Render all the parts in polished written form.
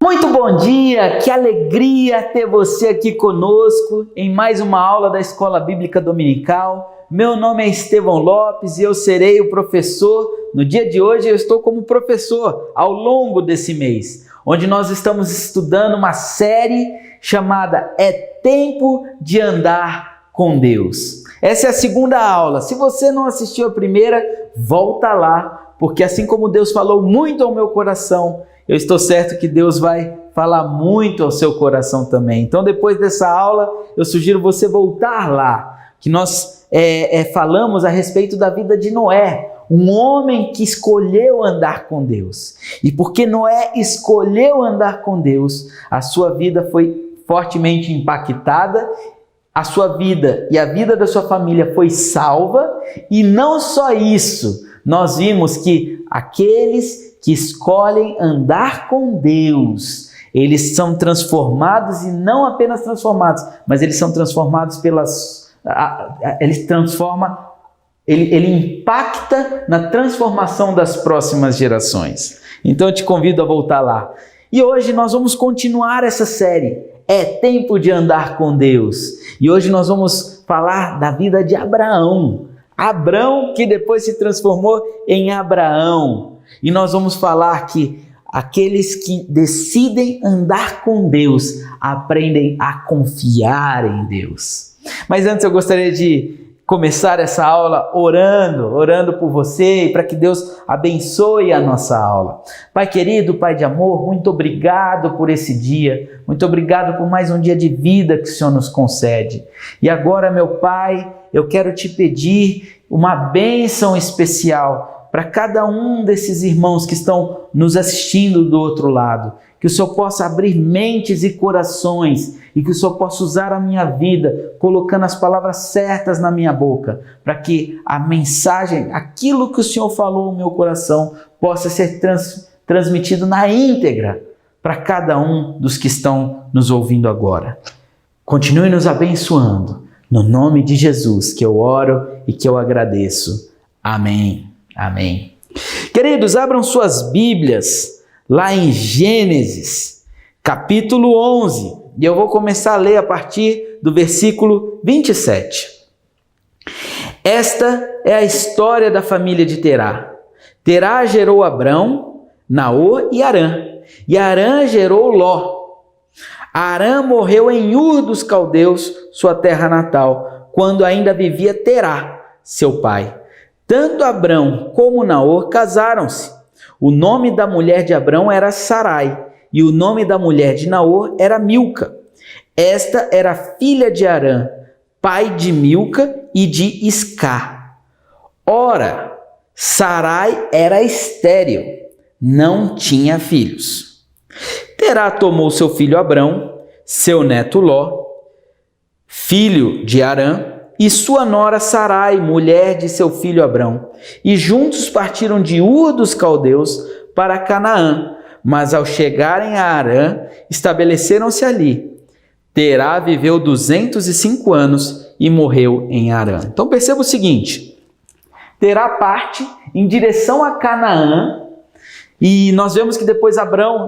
Muito bom dia, que alegria ter você aqui conosco em mais uma aula da Escola Bíblica Dominical. Meu nome é Estevão Lopes e eu serei o professor. No dia de hoje eu estou como professor ao longo desse mês, onde nós estamos estudando uma série chamada É Tempo de Andar com Deus. Essa é a segunda aula. Se você não assistiu a primeira, volta lá, porque assim como Deus falou muito ao meu coração, eu estou certo que Deus vai falar muito ao seu coração também. Então, depois dessa aula, eu sugiro você voltar lá, que nós falamos a respeito da vida de Noé, um homem que escolheu andar com Deus. E porque Noé escolheu andar com Deus, a sua vida foi fortemente impactada, a sua vida e a vida da sua família foi salva, e não só isso, nós vimos que aqueles que escolhem andar com Deus, eles são transformados, e não apenas transformados, mas eles são transformados ele impacta na transformação das próximas gerações. Então eu te convido a voltar lá. E hoje nós vamos continuar essa série, É Tempo de Andar com Deus. E hoje nós vamos falar da vida de Abraão. Abrão, que depois se transformou em Abraão. E nós vamos falar que aqueles que decidem andar com Deus aprendem a confiar em Deus. Mas antes eu gostaria de começar essa aula orando por você e para que Deus abençoe a nossa aula. Pai querido, Pai de amor, muito obrigado por esse dia, muito obrigado por mais um dia de vida que o Senhor nos concede. E agora, meu Pai, eu quero te pedir uma bênção especial para cada um desses irmãos que estão nos assistindo do outro lado, que o Senhor possa abrir mentes e corações e que o Senhor possa usar a minha vida, colocando as palavras certas na minha boca, para que a mensagem, aquilo que o Senhor falou no meu coração, possa ser transmitido na íntegra para cada um dos que estão nos ouvindo agora. Continue nos abençoando, no nome de Jesus que eu oro e que eu agradeço. Amém. Amém. Queridos, abram suas Bíblias lá em Gênesis, capítulo 11, e eu vou começar a ler a partir do versículo 27. Esta é a história da família de Terá. Terá gerou Abrão, Naor e Harã, e Harã gerou Ló. Harã morreu em Ur dos Caldeus, sua terra natal, quando ainda vivia Terá, seu pai. Tanto Abrão como Naor casaram-se. O nome da mulher de Abrão era Sarai, e o nome da mulher de Naor era Milca. Esta era filha de Harã, pai de Milca e de Iscá. Ora, Sarai era estéril, não tinha filhos. Terá tomou seu filho Abrão, seu neto Ló, filho de Harã, e sua nora Sarai, mulher de seu filho Abrão, e juntos partiram de Ur dos Caldeus para Canaã, mas ao chegarem a Harã, estabeleceram-se ali. Terá viveu 205 anos e morreu em Harã. Então perceba o seguinte, Terá parte em direção a Canaã, e nós vemos que depois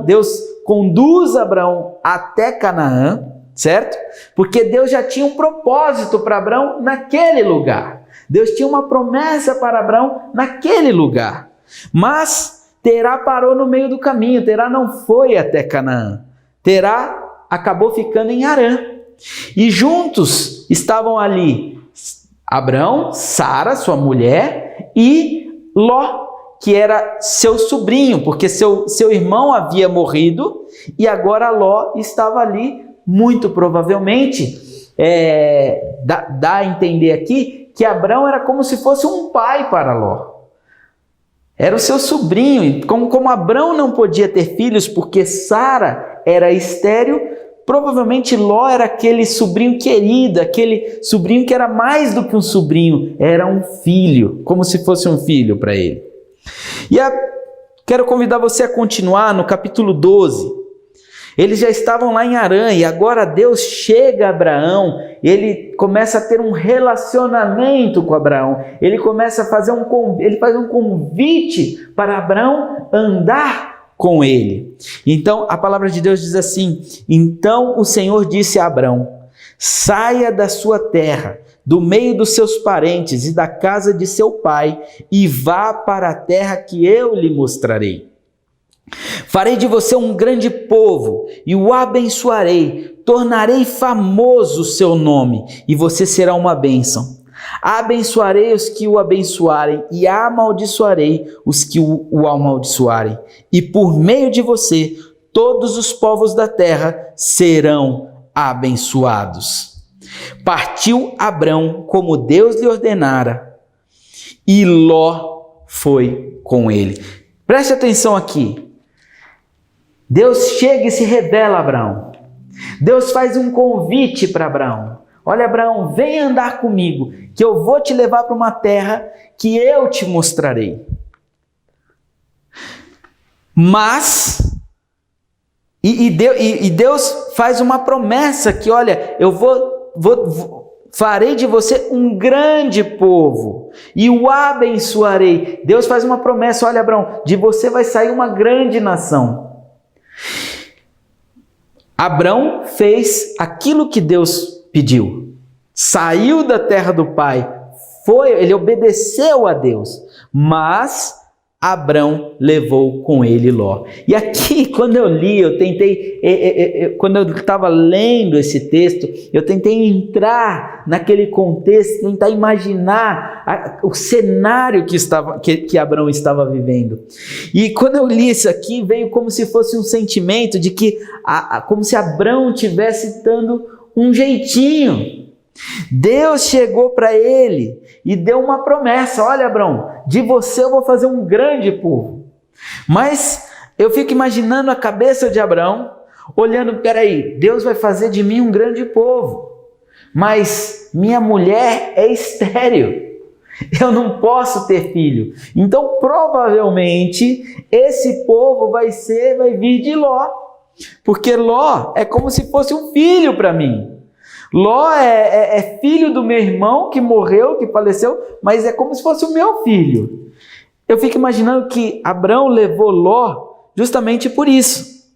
Deus conduz Abrão até Canaã, certo? Porque Deus já tinha um propósito para Abrão naquele lugar. Deus tinha uma promessa para Abrão naquele lugar. Mas Terá parou no meio do caminho. Terá não foi até Canaã. Terá acabou ficando em Harã. E juntos estavam ali Abrão, Sara, sua mulher, e Ló, que era seu sobrinho, porque seu irmão havia morrido e agora Ló estava ali. Muito provavelmente, dá a entender aqui que Abrão era como se fosse um pai para Ló. Era o seu sobrinho. Como Abrão não podia ter filhos porque Sara era estéril, provavelmente Ló era aquele sobrinho querido, aquele sobrinho que era mais do que um sobrinho, era um filho, como se fosse um filho para ele. Quero convidar você a continuar no capítulo 12. Eles já estavam lá em Harã e agora Deus chega a Abraão, ele começa a ter um relacionamento com Abraão, ele começa a fazer ele faz um convite para Abraão andar com ele. Então a palavra de Deus diz assim: então o Senhor disse a Abrão: saia da sua terra, do meio dos seus parentes e da casa de seu pai, e vá para a terra que eu lhe mostrarei. Farei de você um grande povo e o abençoarei, tornarei famoso o seu nome e você será uma bênção. Abençoarei os que o abençoarem e amaldiçoarei os que o amaldiçoarem. E por meio de você, todos os povos da terra serão abençoados. Partiu Abrão como Deus lhe ordenara, e Ló foi com ele. Preste atenção aqui. Deus chega e se revela a Abraão. Deus faz um convite para Abraão. Olha, Abraão, vem andar comigo, que eu vou te levar para uma terra que eu te mostrarei. Mas, Deus faz uma promessa que, olha, eu farei de você um grande povo e o abençoarei. Deus faz uma promessa: olha, Abraão, de você vai sair uma grande nação. Abrão fez aquilo que Deus pediu, saiu da terra do pai, ele obedeceu a Deus, mas Abrão levou com ele Ló. E aqui, quando eu li, quando eu estava lendo esse texto, eu tentei entrar naquele contexto, tentar imaginar o cenário que Abrão estava vivendo. E quando eu li isso aqui, veio como se fosse um sentimento de que, como se Abrão estivesse dando um jeitinho. Deus chegou para ele e deu uma promessa: olha, Abrão, de você eu vou fazer um grande povo. Mas eu fico imaginando a cabeça de Abrão, olhando: peraí, Deus vai fazer de mim um grande povo, mas minha mulher é estéril, eu não posso ter filho. Então provavelmente esse povo vai vir de Ló, porque Ló é como se fosse um filho para mim. Ló é filho do meu irmão que morreu, que faleceu, mas é como se fosse o meu filho. Eu fico imaginando que Abrão levou Ló justamente por isso.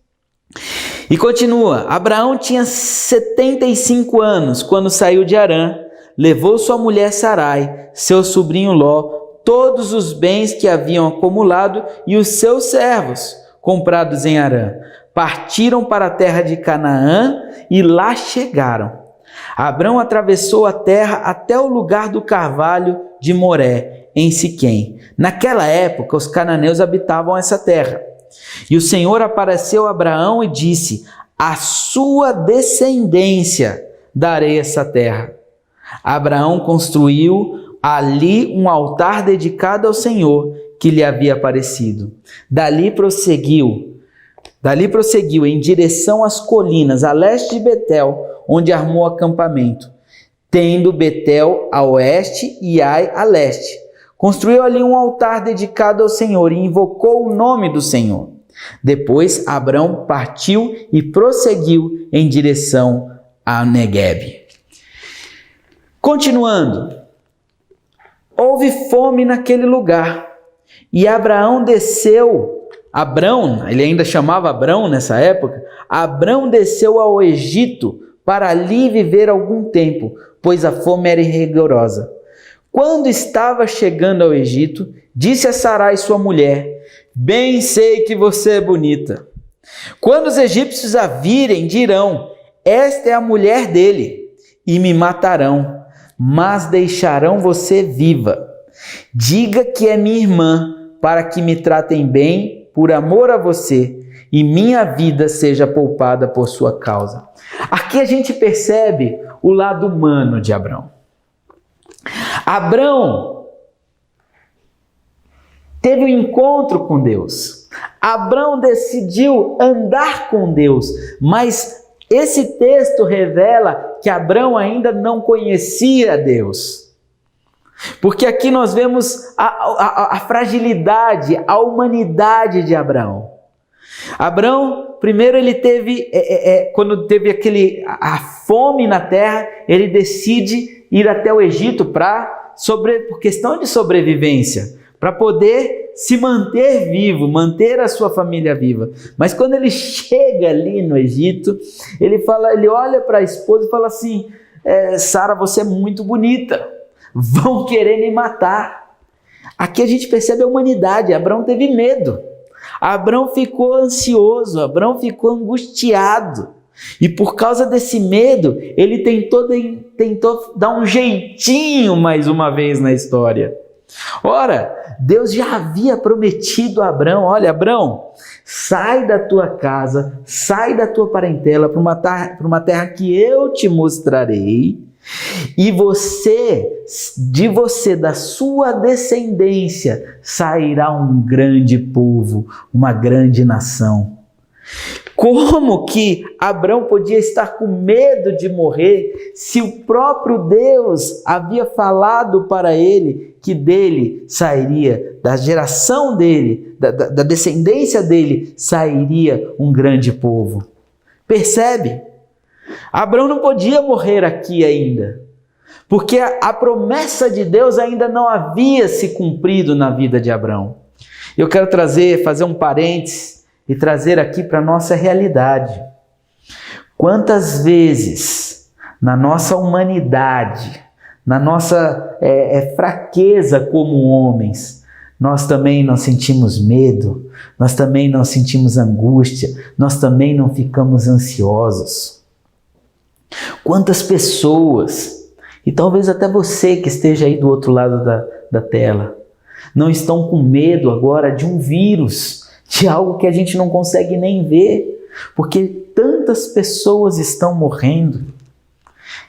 E continua: Abraão tinha 75 anos quando saiu de Harã, levou sua mulher Sarai, seu sobrinho Ló, todos os bens que haviam acumulado e os seus servos comprados em Harã. Partiram para a terra de Canaã e lá chegaram. Abrão atravessou a terra até o lugar do carvalho de Moré, em Siquém. Naquela época, os cananeus habitavam essa terra. E o Senhor apareceu a Abraão e disse: a sua descendência darei essa terra. Abraão construiu ali um altar dedicado ao Senhor que lhe havia aparecido. Dali prosseguiu em direção às colinas, a leste de Betel, onde armou acampamento, tendo Betel a oeste e Ai a leste. Construiu ali um altar dedicado ao Senhor e invocou o nome do Senhor. Depois Abrão partiu e prosseguiu em direção a Neguebe. Continuando, houve fome naquele lugar e Abrão, ele ainda chamava Abrão nessa época, Abrão desceu ao Egito para ali viver algum tempo, pois a fome era rigorosa. Quando estava chegando ao Egito, disse a Sarai, sua mulher: bem sei que você é bonita. Quando os egípcios a virem, dirão: esta é a mulher dele, e me matarão, mas deixarão você viva. Diga que é minha irmã, para que me tratem bem por amor a você, e minha vida seja poupada por sua causa. Aqui a gente percebe o lado humano de Abrão. Abrão teve um encontro com Deus. Abrão decidiu andar com Deus, mas esse texto revela que Abrão ainda não conhecia Deus. Porque aqui nós vemos a fragilidade, a humanidade de Abrão. Abrão, primeiro ele teve, quando teve a fome na terra, ele decide ir até o Egito por questão de sobrevivência, para poder se manter vivo, manter a sua família viva. Mas quando ele chega ali no Egito, ele olha para a esposa e fala assim: Sara, você é muito bonita, vão querer me matar. Aqui a gente percebe a humanidade. Abraão teve medo, Abraão ficou ansioso, Abraão ficou angustiado. E por causa desse medo, ele tentou dar um jeitinho mais uma vez na história. Ora, Deus já havia prometido a Abraão: olha, Abraão, sai da tua casa, sai da tua parentela para uma terra que eu te mostrarei, e da sua descendência, sairá um grande povo, uma grande nação. Como que Abraão podia estar com medo de morrer se o próprio Deus havia falado para ele que dele sairia, da geração dele, da descendência dele, sairia um grande povo? Percebe? Abraão não podia morrer aqui ainda, porque a promessa de Deus ainda não havia se cumprido na vida de Abraão. Eu quero fazer um parênteses e trazer aqui para a nossa realidade. Quantas vezes na nossa humanidade, na nossa fraqueza como homens, nós também não sentimos medo, nós também não sentimos angústia, nós também não ficamos ansiosos. Quantas pessoas, e talvez até você que esteja aí do outro lado da tela, não estão com medo agora de um vírus, de algo que a gente não consegue nem ver, porque tantas pessoas estão morrendo.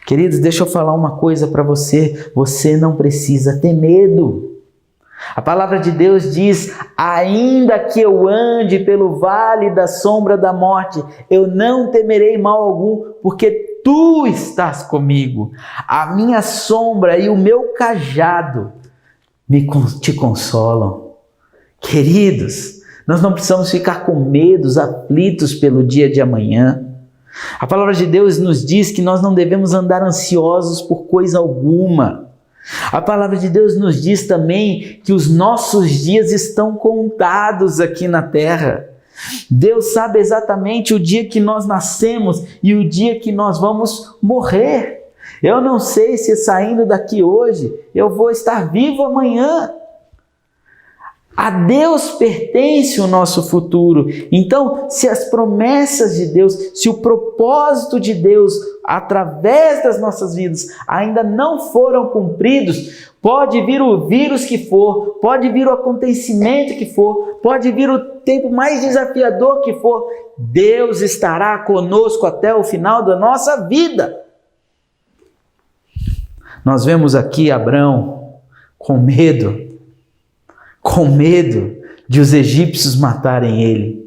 Queridos, deixa eu falar uma coisa para você: você não precisa ter medo. A palavra de Deus diz: ainda que eu ande pelo vale da sombra da morte, eu não temerei mal algum, porque tu estás comigo. A minha sombra e o meu cajado te consolam. Queridos, nós não precisamos ficar com medos, aflitos pelo dia de amanhã. A palavra de Deus nos diz que nós não devemos andar ansiosos por coisa alguma. A palavra de Deus nos diz também que os nossos dias estão contados aqui na terra. Deus sabe exatamente o dia que nós nascemos e o dia que nós vamos morrer. Eu não sei se saindo daqui hoje eu vou estar vivo amanhã. A Deus pertence o nosso futuro. Então, se as promessas de Deus, se o propósito de Deus através das nossas vidas ainda não foram cumpridos, pode vir o vírus que for, pode vir o acontecimento que for, pode vir o tempo mais desafiador que for, Deus estará conosco até o final da nossa vida. Nós vemos aqui Abraão com medo de os egípcios matarem ele.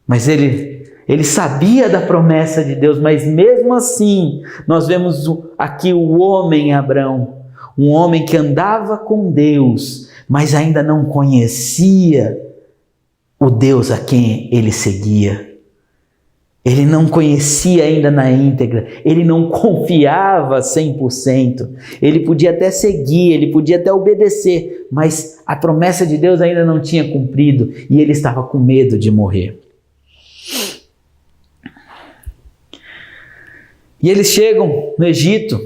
Mas ele sabia da promessa de Deus, mas mesmo assim, nós vemos aqui o homem Abraão, um homem que andava com Deus, mas ainda não conhecia o Deus a quem ele seguia. Ele não conhecia ainda na íntegra, ele não confiava 100%. Ele podia até seguir, ele podia até obedecer, mas a promessa de Deus ainda não tinha cumprido e ele estava com medo de morrer. E eles chegam no Egito,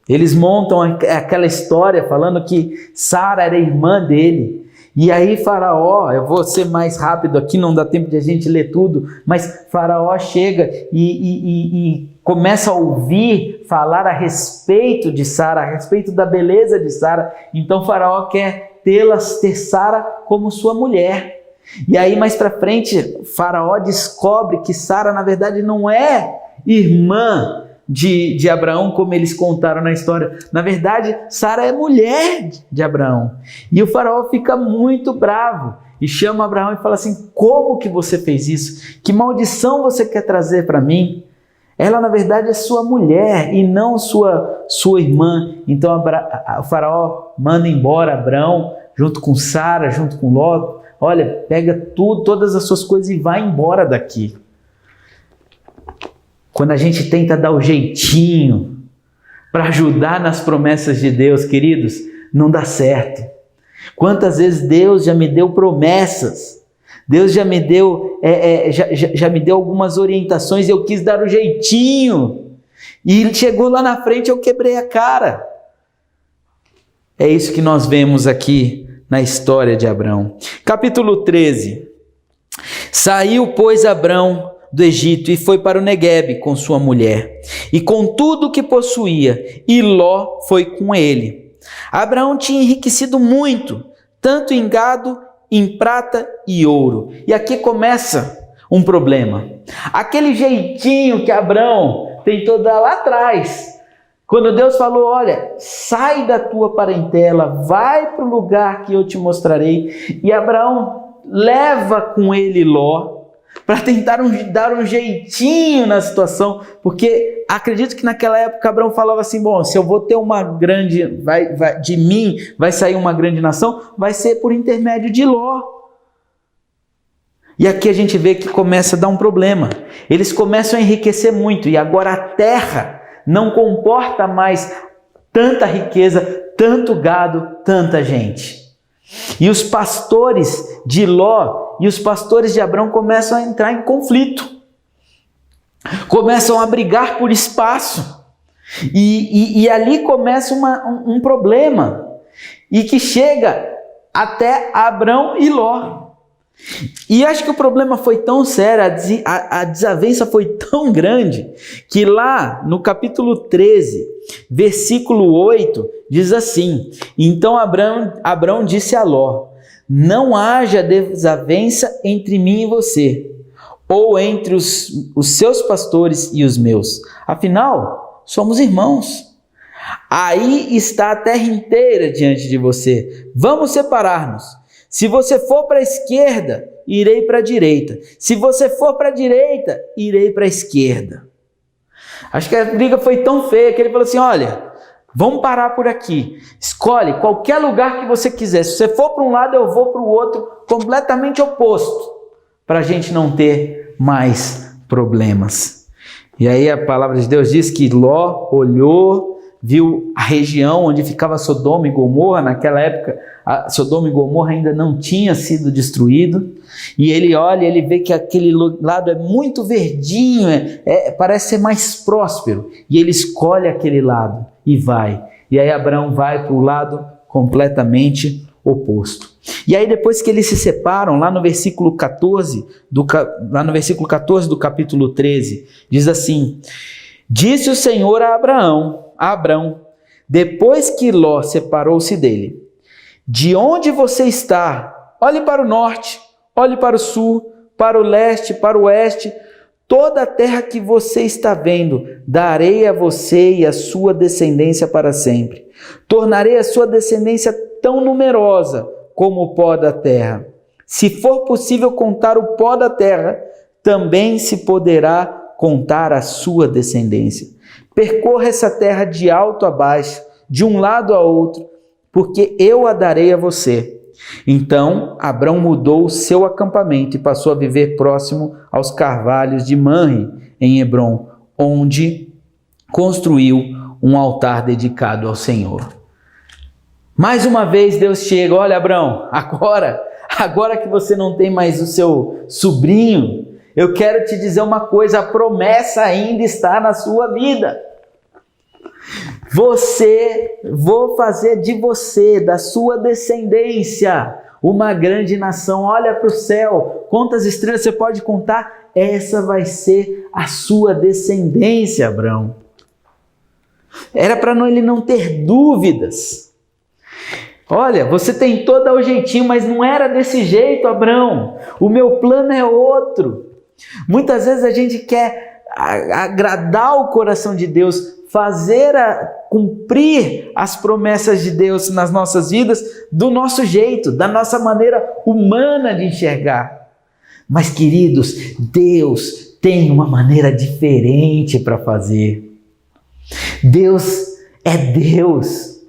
eles montam aquela história falando que Sara era irmã dele. E aí Faraó, eu vou ser mais rápido aqui, não dá tempo de a gente ler tudo, mas Faraó chega e começa a ouvir falar a respeito de Sara, a respeito da beleza de Sara. Então Faraó quer ter Sara como sua mulher. E aí mais para frente, Faraó descobre que Sara na verdade não é irmã de Abraão, como eles contaram na história. Na verdade, Sara é mulher de Abraão. E o faraó fica muito bravo e chama Abraão e fala assim: como que você fez isso? Que maldição você quer trazer para mim? Ela na verdade é sua mulher e não sua irmã. Então o faraó manda embora Abraão junto com Sara, junto com Ló. Olha, pega tudo, todas as suas coisas e vai embora daqui. Quando a gente tenta dar o jeitinho para ajudar nas promessas de Deus, queridos, não dá certo. Quantas vezes Deus já me deu promessas, Deus já me deu, já me deu algumas orientações e eu quis dar um jeitinho, e chegou lá na frente eu quebrei a cara. É isso que nós vemos aqui na história de Abrão. Capítulo 13. Saiu, pois, Abrão do Egito e foi para o Neguebe com sua mulher e com tudo o que possuía, e Ló foi com ele. Abraão tinha enriquecido muito, tanto em gado, em prata e ouro. E aqui começa um problema. Aquele jeitinho que Abraão tentou dar lá atrás, quando Deus falou, olha, sai da tua parentela, vai para o lugar que eu te mostrarei. E Abraão leva com ele Ló, para tentar dar um jeitinho na situação, porque acredito que naquela época Abraão falava assim, bom, se eu vou ter uma grande, de mim vai sair uma grande nação, vai ser por intermédio de Ló. E aqui a gente vê que começa a dar um problema. Eles começam a enriquecer muito, e agora a terra não comporta mais tanta riqueza, tanto gado, tanta gente. E os pastores de Ló e os pastores de Abrão começam a entrar em conflito. Começam a brigar por espaço. E ali começa um problema. E que chega até Abrão e Ló. E acho que o problema foi tão sério, a desavença foi tão grande, que lá no capítulo 13, versículo 8, diz assim, então Abrão disse a Ló, não haja desavença entre mim e você, ou entre os seus pastores e os meus, afinal, somos irmãos. Aí está a terra inteira diante de você, vamos separar-nos. Se você for para a esquerda, irei para a direita. Se você for para a direita, irei para a esquerda. Acho que a briga foi tão feia que ele falou assim, olha, vamos parar por aqui. Escolhe qualquer lugar que você quiser. Se você for para um lado, eu vou para o outro, completamente oposto, para a gente não ter mais problemas. E aí a palavra de Deus diz que Ló olhou, viu a região onde ficava Sodoma e Gomorra. Naquela época, Sodoma e Gomorra ainda não tinha sido destruído, e ele olha, ele vê que aquele lado é muito verdinho, parece ser mais próspero, e ele escolhe aquele lado e vai. E aí Abraão vai para o lado completamente oposto. E aí depois que eles se separam, lá no versículo 14 do capítulo 13, diz assim, disse o Senhor a Abrão, depois que Ló separou-se dele, de onde você está? Olhe para o norte, olhe para o sul, para o leste, para o oeste, toda a terra que você está vendo, darei a você e a sua descendência para sempre. Tornarei a sua descendência tão numerosa como o pó da terra. Se for possível contar o pó da terra, também se poderá contar a sua descendência. Percorra essa terra de alto a baixo, de um lado a outro, porque eu a darei a você. Então, Abrão mudou o seu acampamento e passou a viver próximo aos carvalhos de Manre, em Hebrom, onde construiu um altar dedicado ao Senhor. Mais uma vez Deus chega, olha Abrão, agora que você não tem mais o seu sobrinho, eu quero te dizer uma coisa, a promessa ainda está na sua vida. Vou fazer de você, da sua descendência, uma grande nação. Olha para o céu, quantas estrelas você pode contar? Essa vai ser a sua descendência, Abrão. Era para ele não ter dúvidas. Olha, você tentou dar o jeitinho, mas não era desse jeito, Abrão. O meu plano é outro. Muitas vezes a gente quer agradar o coração de Deus, cumprir as promessas de Deus nas nossas vidas do nosso jeito, da nossa maneira humana de enxergar. Mas, queridos, Deus tem uma maneira diferente para fazer. Deus é Deus.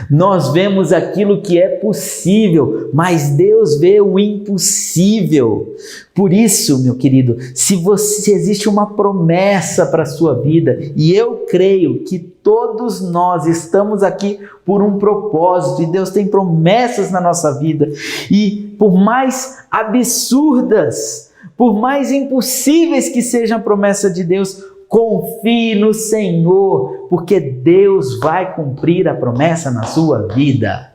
Nós vemos aquilo que é possível, mas Deus vê o impossível. Por isso, meu querido, se existe uma promessa para a sua vida, e eu creio que todos nós estamos aqui por um propósito, e Deus tem promessas na nossa vida, e por mais absurdas, por mais impossíveis que seja a promessa de Deus, confie no Senhor, porque Deus vai cumprir a promessa na sua vida.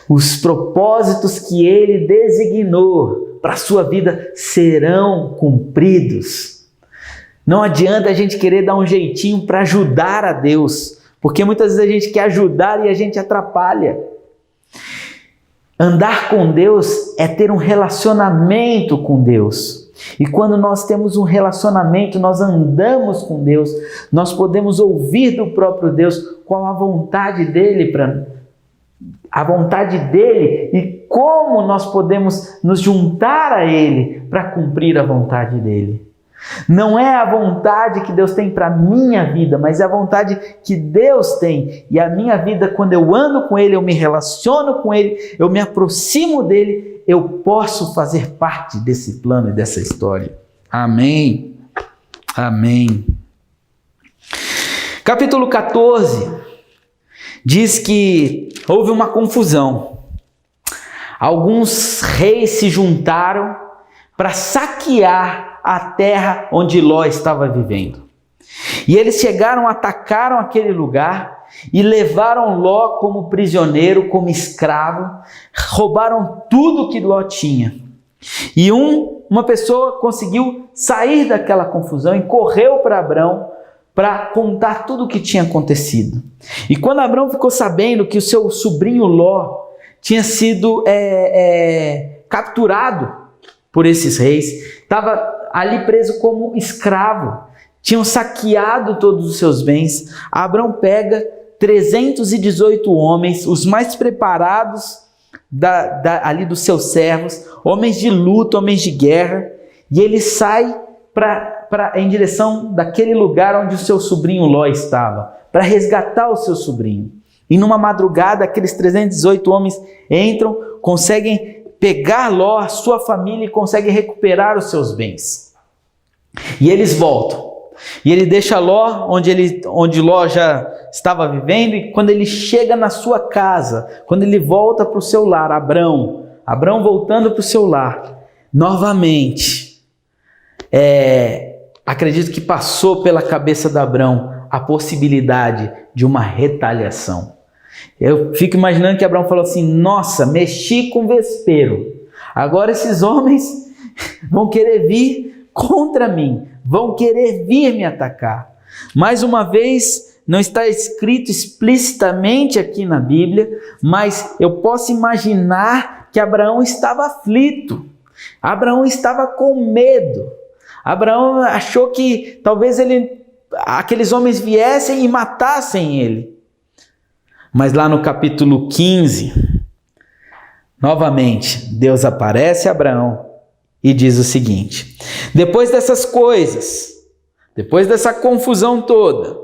Os propósitos que Ele designou para a sua vida serão cumpridos. Não adianta a gente querer dar um jeitinho para ajudar a Deus, porque muitas vezes a gente quer ajudar e a gente atrapalha. Andar com Deus é ter um relacionamento com Deus. E quando nós temos um relacionamento, nós andamos com Deus, nós podemos ouvir do próprio Deus qual a vontade dele e como nós podemos nos juntar a Ele para cumprir a vontade dele. Não é a vontade que Deus tem para a minha vida, mas é a vontade que Deus tem. E a minha vida, quando eu ando com Ele, eu me relaciono com Ele, eu me aproximo dEle, eu posso fazer parte desse plano e dessa história. Amém. Amém. Capítulo 14 diz que houve uma confusão. Alguns reis se juntaram para saquear a terra onde Ló estava vivendo. E eles chegaram, atacaram aquele lugar e levaram Ló como prisioneiro, como escravo, roubaram tudo que Ló tinha. E uma pessoa conseguiu sair daquela confusão e correu para Abrão para contar tudo o que tinha acontecido. E quando Abrão ficou sabendo que o seu sobrinho Ló tinha sido capturado por esses reis, estava ali preso como escravo, tinham saqueado todos os seus bens, Abrão pega 318 homens, os mais preparados ali dos seus servos, homens de luta, homens de guerra, e ele sai em direção daquele lugar onde o seu sobrinho Ló estava, para resgatar o seu sobrinho. E numa madrugada, aqueles 318 homens entram, conseguem pegar Ló, a sua família, e conseguem recuperar os seus bens. E eles voltam. E ele deixa Ló onde Ló já estava vivendo, e quando ele chega na sua casa, quando ele volta para o seu lar, Abrão voltando para o seu lar, novamente, acredito que passou pela cabeça de Abrão a possibilidade de uma retaliação. Eu fico imaginando que Abrão falou assim: nossa, mexi com vespeiro, agora esses homens vão querer vir contra mim, vão querer vir me atacar. Mais uma vez, não está escrito explicitamente aqui na Bíblia, mas eu posso imaginar que Abraão estava aflito, Abraão estava com medo, Abraão achou que talvez aqueles homens viessem e matassem ele. Mas lá no capítulo 15, novamente, Deus aparece a Abraão e diz o seguinte: depois dessas coisas, depois dessa confusão toda,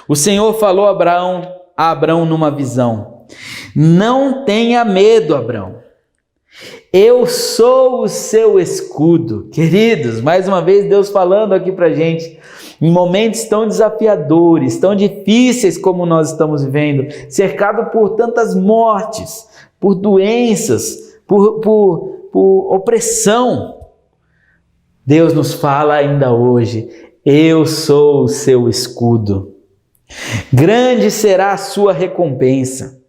o Senhor falou a Abraão numa visão: não tenha medo, Abraão, eu sou o seu escudo. Queridos, mais uma vez Deus falando aqui pra gente, em momentos tão desafiadores, tão difíceis como nós estamos vivendo, cercado por tantas mortes, por doenças, por opressão, Deus nos fala ainda hoje: eu sou o seu escudo, grande será a sua recompensa.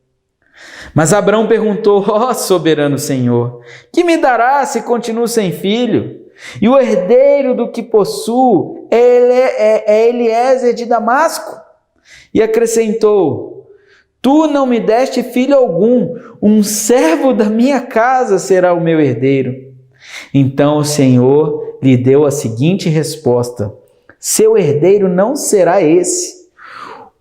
Mas Abrão perguntou: ó soberano Senhor, que me dará se continuo sem filho? E o herdeiro do que possuo é Eliezer de Damasco. E acrescentou: tu não me deste filho algum, um servo da minha casa será o meu herdeiro. Então o Senhor lhe deu a seguinte resposta: seu herdeiro não será esse.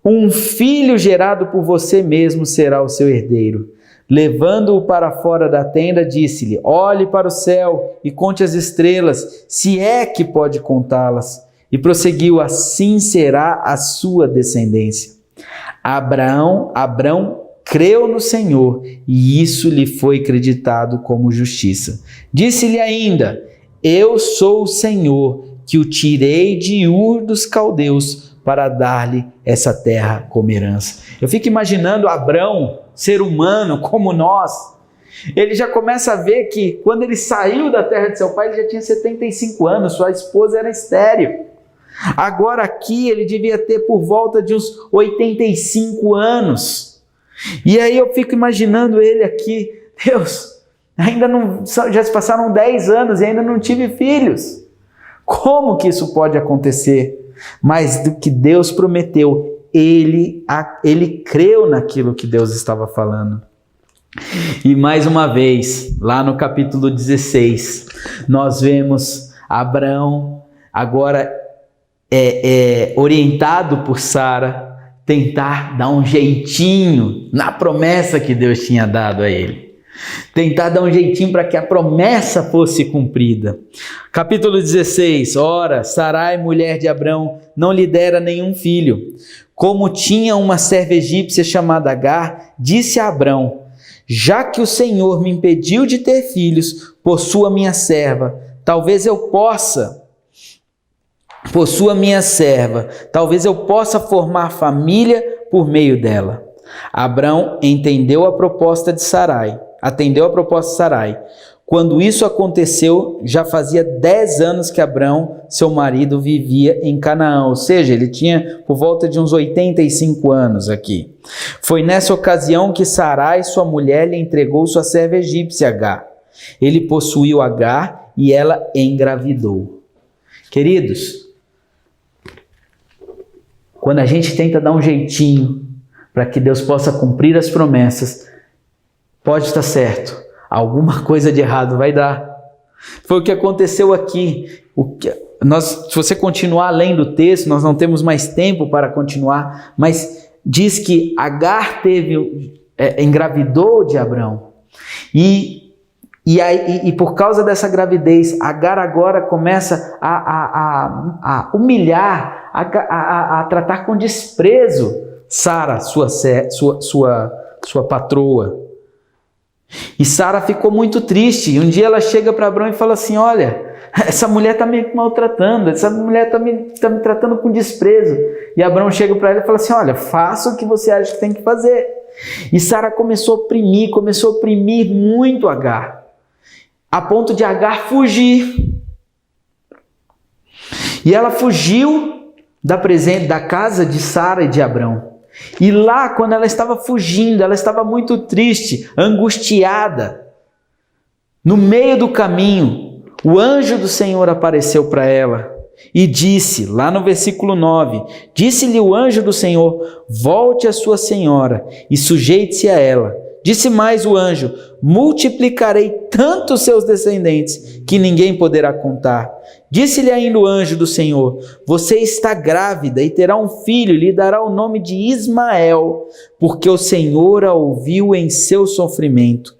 Um filho gerado por você mesmo será o seu herdeiro. Levando-o para fora da tenda, disse-lhe: olhe para o céu e conte as estrelas, se é que pode contá-las. E prosseguiu: assim será a sua descendência. Abrão creu no Senhor e isso lhe foi creditado como justiça. Disse-lhe ainda: eu sou o Senhor que o tirei de Ur dos Caldeus para dar-lhe essa terra como herança. Eu fico imaginando Abrão, ser humano como nós. Ele já começa a ver que quando ele saiu da terra de seu pai, ele já tinha 75 anos, sua esposa era estéril. Agora aqui ele devia ter por volta de uns 85 anos. E aí eu fico imaginando ele aqui: Deus, ainda não, já se passaram 10 anos e ainda não tive filhos. Como que isso pode acontecer? Mas do que Deus prometeu, ele creu naquilo que Deus estava falando. E mais uma vez, lá no capítulo 16, nós vemos Abrão, agora orientado por Sara, tentar dar um jeitinho na promessa que Deus tinha dado a ele. Tentar dar um jeitinho para que a promessa fosse cumprida. Capítulo 16. Ora, Sarai, mulher de Abrão, não lhe dera nenhum filho. Como tinha uma serva egípcia chamada Agar, disse a Abrão: já que o Senhor me impediu de ter filhos, possua minha serva, talvez eu possa formar família por meio dela. Abrão atendeu a proposta de Sarai. Quando isso aconteceu, já fazia 10 anos que Abrão, seu marido, vivia em Canaã, ou seja, ele tinha por volta de uns 85 anos aqui. Foi nessa ocasião que Sarai, sua mulher, lhe entregou sua serva egípcia Agar. Ele possuiu Agar e ela engravidou. Queridos, quando a gente tenta dar um jeitinho para que Deus possa cumprir as promessas, pode estar certo, alguma coisa de errado vai dar. Foi o que aconteceu aqui. Se você continuar lendo o texto, nós não temos mais tempo para continuar, mas diz que Agar engravidou de Abrão. E por causa dessa gravidez, Agar agora começa a humilhar, a tratar com desprezo Sara, sua patroa. E Sara ficou muito triste. E um dia ela chega para Abrão e fala assim: olha, essa mulher está me maltratando, essa mulher está me tratando com desprezo. E Abrão chega para ela e fala assim: olha, faça o que você acha que tem que fazer. E Sara começou a oprimir muito Agar, a ponto de Agar fugir. E ela fugiu da casa de Sara e de Abrão. E lá, quando ela estava fugindo, ela estava muito triste, angustiada. No meio do caminho, o anjo do Senhor apareceu para ela e disse, lá no versículo 9, disse-lhe o anjo do Senhor: volte a sua senhora e sujeite-se a ela. Disse mais o anjo: multiplicarei tanto os seus descendentes que ninguém poderá contar. Disse-lhe ainda o anjo do Senhor: você está grávida e terá um filho, e lhe dará o nome de Ismael, porque o Senhor a ouviu em seu sofrimento.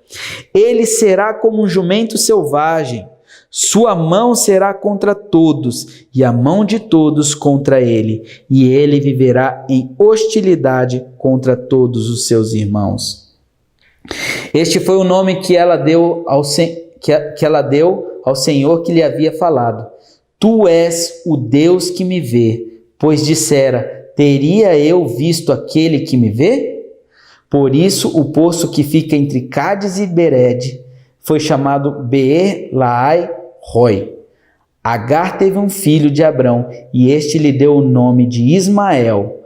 Ele será como um jumento selvagem, sua mão será contra todos, e a mão de todos contra ele, e ele viverá em hostilidade contra todos os seus irmãos. Este foi o nome que ela deu ao Senhor que lhe havia falado: tu és o Deus que me vê, pois dissera: teria eu visto aquele que me vê? Por isso o poço que fica entre Cádiz e Bered foi chamado Beer-Lahai-Roi. Agar teve um filho de Abrão, e este lhe deu o nome de Ismael.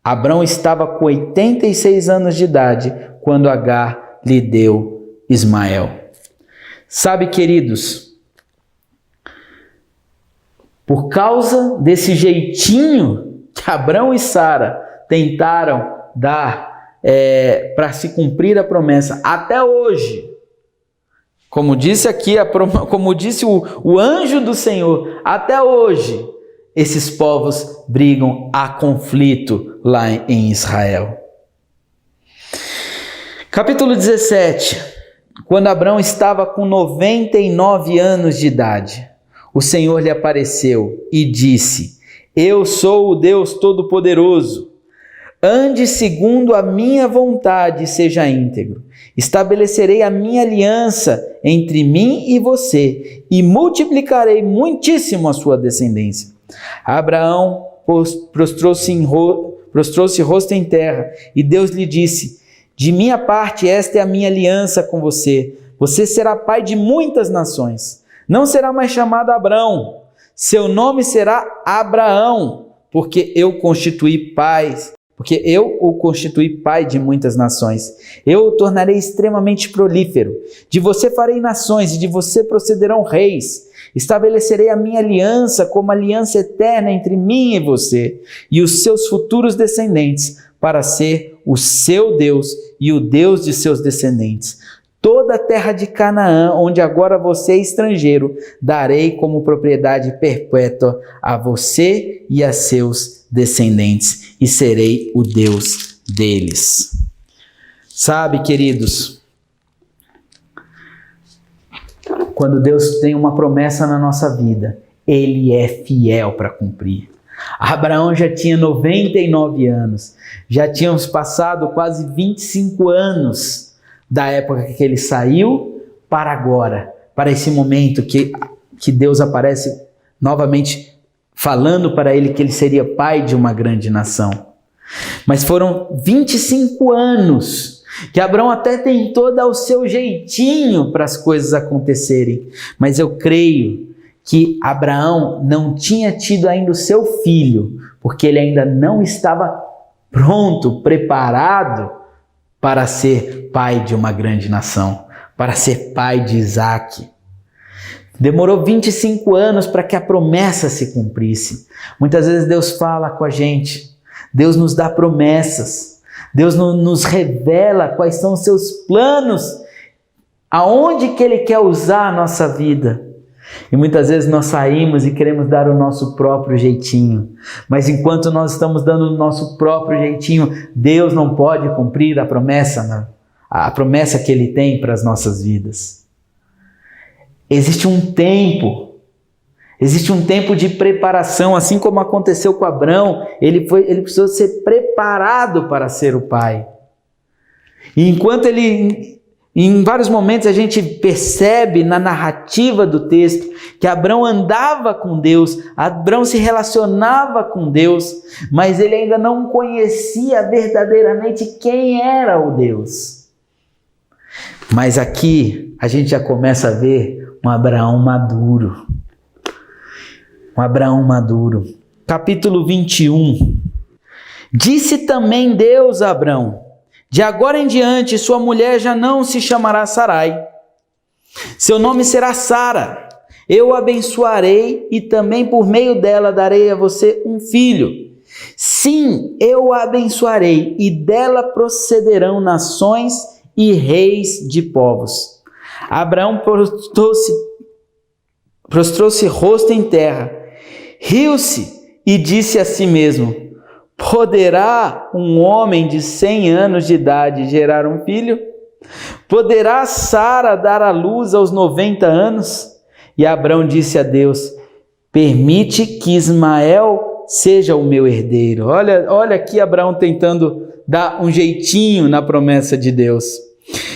Abrão estava com 86 anos de idade quando Agar lhe deu Ismael. Sabe, queridos, por causa desse jeitinho que Abrão e Sara tentaram dar para se cumprir a promessa, até hoje, como disse aqui, como disse o anjo do Senhor, até hoje, esses povos brigam, há conflito lá em Israel. Capítulo 17. Quando Abrão estava com 99 anos de idade, o Senhor lhe apareceu e disse: eu sou o Deus Todo-Poderoso. ande segundo a minha vontade e seja íntegro. Estabelecerei a minha aliança entre mim e você e multiplicarei muitíssimo a sua descendência. Abraão prostrou-se rosto em terra e Deus lhe disse: de minha parte, esta é a minha aliança com você. Você será pai de muitas nações. Não será mais chamado Abrão. Seu nome será Abraão, porque eu o constituí pai de muitas nações. Eu o tornarei extremamente prolífero. De você farei nações e de você procederão reis. Estabelecerei a minha aliança como aliança eterna entre mim e você e os seus futuros descendentes, para ser o seu Deus e o Deus de seus descendentes. Toda a terra de Canaã, onde agora você é estrangeiro, darei como propriedade perpétua a você e a seus descendentes, e serei o Deus deles. Sabe, queridos, quando Deus tem uma promessa na nossa vida, Ele é fiel para cumprir. Abraão já tinha 99 anos, já tínhamos passado quase 25 anos da época que ele saiu para agora, para esse momento que Deus aparece novamente falando para ele que ele seria pai de uma grande nação. Mas foram 25 anos que Abraão até tentou dar o seu jeitinho para as coisas acontecerem, mas eu creio que Abraão não tinha tido ainda o seu filho, porque ele ainda não estava pronto, preparado para ser pai de uma grande nação, para ser pai de Isaac. Demorou 25 anos para que a promessa se cumprisse. Muitas vezes Deus fala com a gente, Deus nos dá promessas, Deus nos revela quais são os seus planos, aonde que Ele quer usar a nossa vida. E muitas vezes nós saímos e queremos dar o nosso próprio jeitinho. Mas enquanto nós estamos dando o nosso próprio jeitinho, Deus não pode cumprir a promessa que Ele tem para as nossas vidas. Existe um tempo de preparação, assim como aconteceu com Abrão, ele precisou ser preparado para ser o pai. E enquanto em vários momentos a gente percebe na narrativa do texto que Abrão andava com Deus, Abrão se relacionava com Deus, mas ele ainda não conhecia verdadeiramente quem era o Deus. Mas aqui a gente já começa a ver um Abraão maduro. Um Abraão maduro. Capítulo 21. Disse também Deus a Abrão: de agora em diante, sua mulher já não se chamará Sarai. Seu nome será Sara. Eu o abençoarei e também por meio dela darei a você um filho. Sim, eu o abençoarei e dela procederão nações e reis de povos. Abraão prostrou-se rosto em terra, riu-se e disse a si mesmo: poderá um homem de 100 anos de idade gerar um filho? Poderá Sara dar à luz aos 90 anos? E Abrão disse a Deus: permite que Ismael seja o meu herdeiro. Olha aqui Abraão tentando dar um jeitinho na promessa de Deus.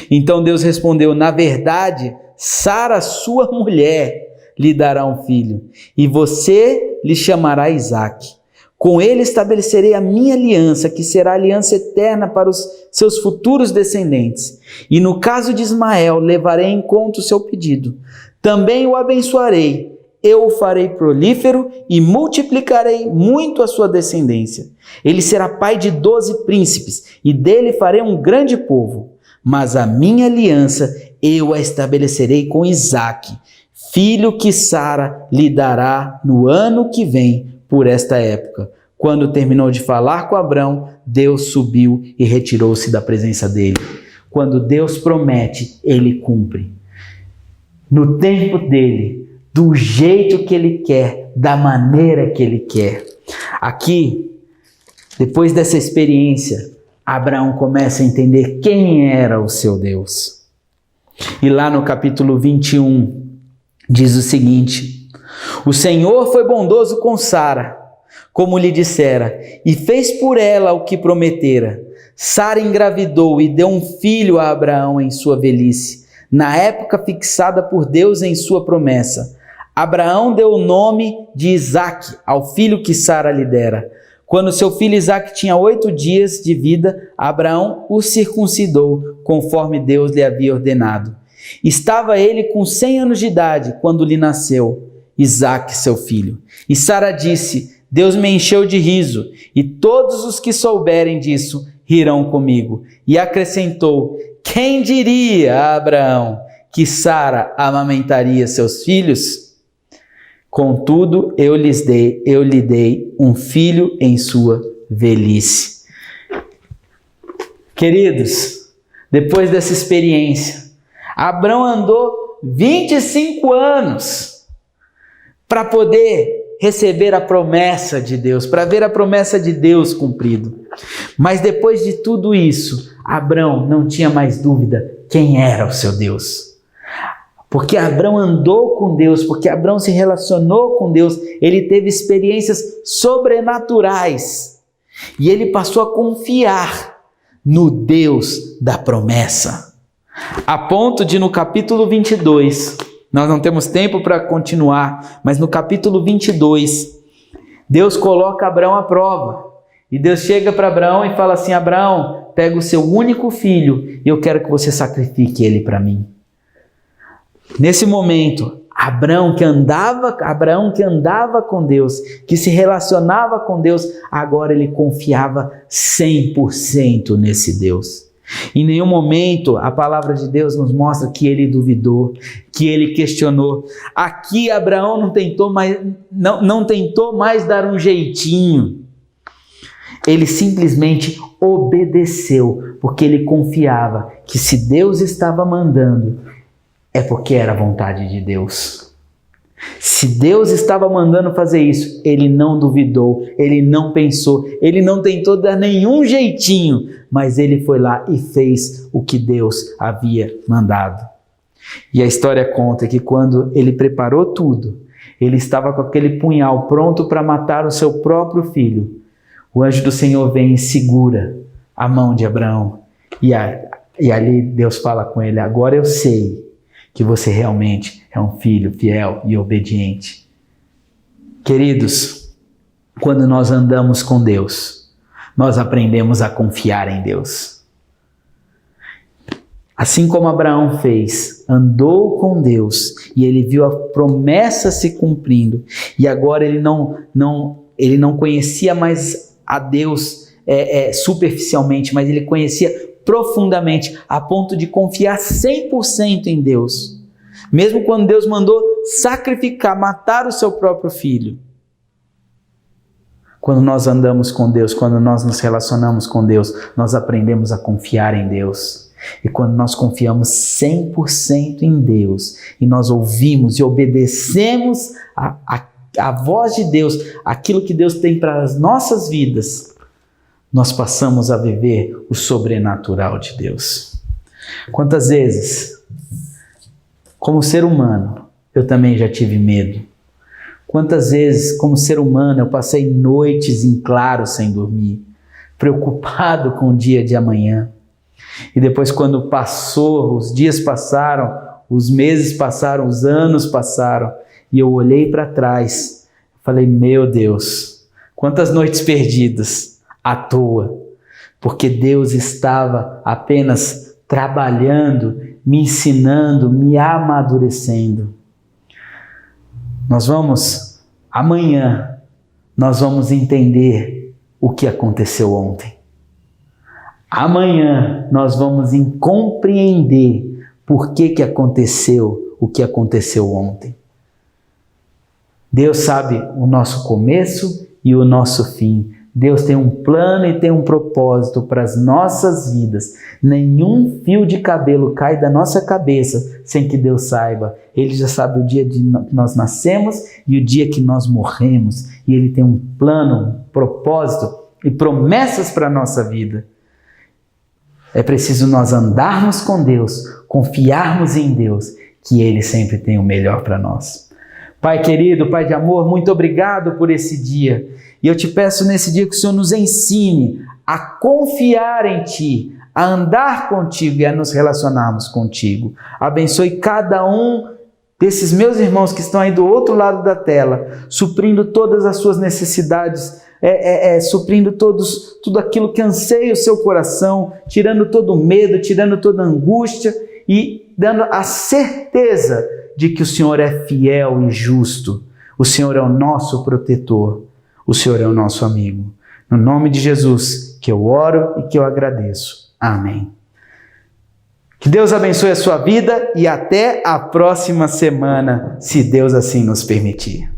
Então Deus respondeu: na verdade, Sara, sua mulher, lhe dará um filho, e você lhe chamará Isaque. Com ele estabelecerei a minha aliança, que será aliança eterna para os seus futuros descendentes. E no caso de Ismael, levarei em conta o seu pedido. Também o abençoarei. Eu o farei prolífero e multiplicarei muito a sua descendência. Ele será pai de 12 príncipes, e dele farei um grande povo. Mas a minha aliança eu a estabelecerei com Isaque, filho que Sara lhe dará no ano que vem, por esta época. Quando terminou de falar com Abrão, Deus subiu e retirou-se da presença dele. Quando Deus promete, ele cumpre. No tempo dele, do jeito que ele quer, da maneira que ele quer. Aqui, depois dessa experiência, Abraão começa a entender quem era o seu Deus. E lá no capítulo 21, diz o seguinte: o Senhor foi bondoso com Sara, como lhe dissera, e fez por ela o que prometera. Sara engravidou e deu um filho a Abraão em sua velhice, na época fixada por Deus em sua promessa. Abraão deu o nome de Isaque ao filho que Sara lhe dera. Quando seu filho Isaque tinha 8 dias de vida, Abraão o circuncidou, conforme Deus lhe havia ordenado. Estava ele com 100 anos de idade quando lhe nasceu Isaque, seu filho. E Sara disse: Deus me encheu de riso, e todos os que souberem disso rirão comigo. E acrescentou: quem diria a Abraão que Sara amamentaria seus filhos? Contudo, eu lhe dei um filho em sua velhice. Queridos, depois dessa experiência, Abraão andou 25 anos para poder receber a promessa de Deus, para ver a promessa de Deus cumprido. Mas depois de tudo isso, Abraão não tinha mais dúvida quem era o seu Deus. Porque Abraão andou com Deus, porque Abraão se relacionou com Deus, ele teve experiências sobrenaturais. E ele passou a confiar no Deus da promessa. A ponto de no capítulo 22, nós não temos tempo para continuar, mas no capítulo 22, Deus coloca Abraão à prova. E Deus chega para Abraão e fala assim: Abraão, pega o seu único filho e eu quero que você sacrifique ele para mim. Nesse momento, Abraão que andava com Deus, que se relacionava com Deus, agora ele confiava 100% nesse Deus. Em nenhum momento a palavra de Deus nos mostra que ele duvidou, que ele questionou. Aqui Abraão não tentou mais dar um jeitinho. Ele simplesmente obedeceu, porque ele confiava que se Deus estava mandando, é porque era a vontade de Deus. Se Deus estava mandando fazer isso, ele não duvidou, ele não pensou, ele não tentou dar nenhum jeitinho, mas ele foi lá e fez o que Deus havia mandado. E a história conta que quando ele preparou tudo, ele estava com aquele punhal pronto para matar o seu próprio filho. O anjo do Senhor vem e segura a mão de Abraão. E ali Deus fala com ele: agora eu sei que você realmente é um filho fiel e obediente. Queridos, quando nós andamos com Deus, nós aprendemos a confiar em Deus. Assim como Abraão fez, andou com Deus e ele viu a promessa se cumprindo, e agora ele não conhecia mais a Deus superficialmente, mas ele conhecia profundamente, a ponto de confiar 100% em Deus. Mesmo quando Deus mandou sacrificar, matar o seu próprio filho. Quando nós andamos com Deus, quando nós nos relacionamos com Deus, nós aprendemos a confiar em Deus. E quando nós confiamos 100% em Deus, e nós ouvimos e obedecemos a voz de Deus, aquilo que Deus tem para as nossas vidas, nós passamos a viver o sobrenatural de Deus. Quantas vezes, como ser humano, eu também já tive medo. Quantas vezes, como ser humano, eu passei noites em claro sem dormir, preocupado com o dia de amanhã. E depois, quando passou, os dias passaram, os meses passaram, os anos passaram, e eu olhei para trás, falei: meu Deus, quantas noites perdidas à toa, porque Deus estava apenas trabalhando, me ensinando, me amadurecendo. Amanhã, nós vamos entender o que aconteceu ontem. Amanhã, nós vamos compreender por que aconteceu o que aconteceu ontem. Deus sabe o nosso começo e o nosso fim. Deus tem um plano e tem um propósito para as nossas vidas. Nenhum fio de cabelo cai da nossa cabeça sem que Deus saiba. Ele já sabe o dia que nós nascemos e o dia que nós morremos. E Ele tem um plano, um propósito e promessas para a nossa vida. É preciso nós andarmos com Deus, confiarmos em Deus, que Ele sempre tem o melhor para nós. Pai querido, Pai de amor, muito obrigado por esse dia. E eu te peço nesse dia que o Senhor nos ensine a confiar em Ti, a andar contigo e a nos relacionarmos contigo. Abençoe cada um desses meus irmãos que estão aí do outro lado da tela, suprindo todas as suas necessidades, suprindo tudo aquilo que anseia o seu coração, tirando todo o medo, tirando toda a angústia e dando a certeza de que o Senhor é fiel e justo. O Senhor é o nosso protetor, o Senhor é o nosso amigo. No nome de Jesus, que eu oro e que eu agradeço. Amém. Que Deus abençoe a sua vida e até a próxima semana, se Deus assim nos permitir.